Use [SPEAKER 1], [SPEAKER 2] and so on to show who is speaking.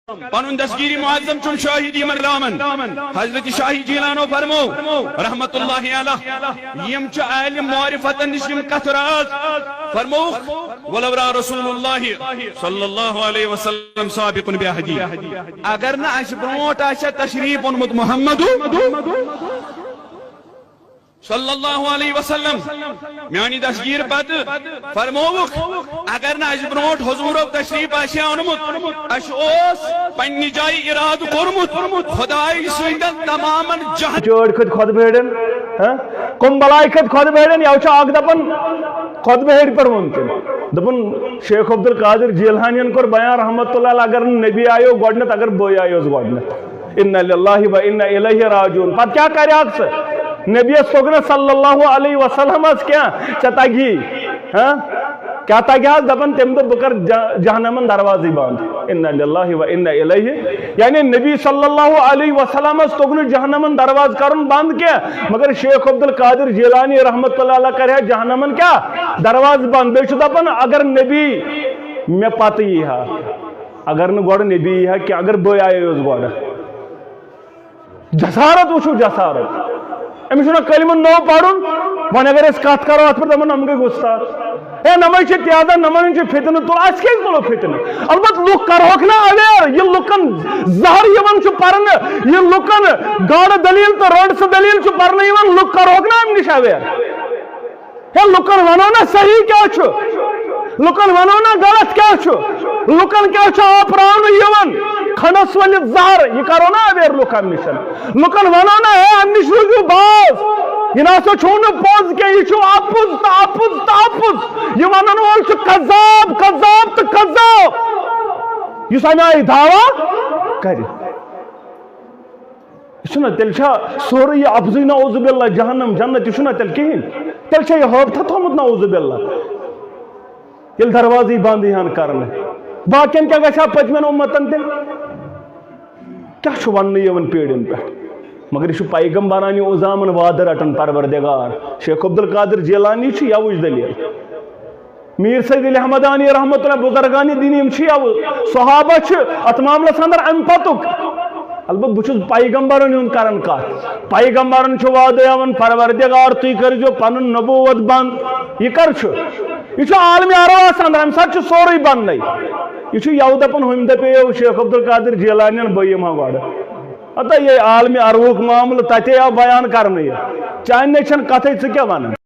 [SPEAKER 1] پنن دستگیری معظم چون شاہدی مرلامن حضرت شاہی جیلانو فرمو رحمت اللہ علیہ یم چ عالم معرفت نشم کثرات فرمو ولو را رسول اللہ صلی اللہ علیہ وسلم سابق بہدی اگر نہ اس برونٹ آشا تشریف انمت محمد صلی اللہ علیہ وسلم میانی دستگیر پت فرموک اگر نہ اس برونٹ حضور تشریف آشیا انمت اش اوس پنی جائی اراد کرمت خدای سندن تماما جہاں
[SPEAKER 2] چوڑ خود خود بھیڑن کم بلائی خود خود بھیڑن یا اچھا آگ دپن خود بھیڑ پر ممکن دپن شیخ عبدالقادر جیلہانین کر بیان رحمت اللہ اگر نبی آئیو گوڑنت اگر بوئی آئیو گوڑنت انہا للہ و انہا الیہ راجون پت کیا کری آگ سے نبی سوگن صلی اللہ علیہ وسلم از کیا چتاگی کیا تاگی آز دپن تم دو بکر جہنمن دروازی باند انہا للہ و انہا الیہ یعنی نبی صلی اللہ علیہ وسلم از سوگن جہنمن دروازی کرن باند کیا مگر شیخ عبدالقادر جیلانی رحمت اللہ علیہ کرے جہنمن کیا دروازی باند بیشو دپن اگر نبی میں پاتی ہا اگر نگوڑ نبی ہا کہ اگر بوئی آئے اس گوڑ جسارت وچھو جسارت امی چھونا کلمہ نو پڑھن وان اگر اس کات کرو ات پر دمن ہم گئی گستا اے نمائی چھے تیازہ نمائی چھے فتن تو آج کیس بولو فتن البت لوگ کروک نا اویر یہ لکن زہر یون چھو پرن یہ لکن گاڑ دلیل تو روڈ سے دلیل چھو پرن یون لوگ کروک نا ام نش اویر اے لکن ونو نا صحیح کیا چھو لکن ونو نا غلط کیا چھو لکن کیا چھو آپ راؤن یون کھنس ولی زہر یہ کرو نا اویر لوگ ام نشن لکن ونو نا اے ام نش روزو باز یہ ناسو چھوڑ پوز کے یہ چھو آپوز تا آپوز تا آپوز یہ ونن وال چھو کذاب کذاب تا کذاب یہ سامنے آئی دعویٰ کری یہ چھونا تل چھا سوری افضی نعوذ باللہ جہنم جنت یہ چھونا تل کہیں تل چھا یہ حب تھا تھومت نعوذ باللہ یہ دروازی باندھی ہن کرنے باقین کیا گشا پچمن امتن تل کیا چھو وننی یہ ون پیڑن پہ مگر یہ پیغمبرانی اوزامن وعدہ رٹن پروردگار شیخ عبدالقادر جیلانی چھ یا وج دلیل میر سید علی حمدانی رحمت اللہ بزرگانی دینیم چھ یا صحابہ چھ ات معاملہ اندر ام پتک البت بچ پیغمبرن ہن کرن کات پیغمبرن چھ وعدہ یون پروردگار تُہۍ کٔرزیو پنن نبوت بند یہ کر چھ یہ چھ عالم ارواح اندر ام سات چھ سورُے بندے یہ چھ یو دپن ہم دپیو شیخ عبدالقادر جیلانین بیم ہا گۄڈٕ اتا یہ عالمی عروق معاملہ تتے آو بیان کرنے چاہنے چھن کتھے ژٕ کیا ونان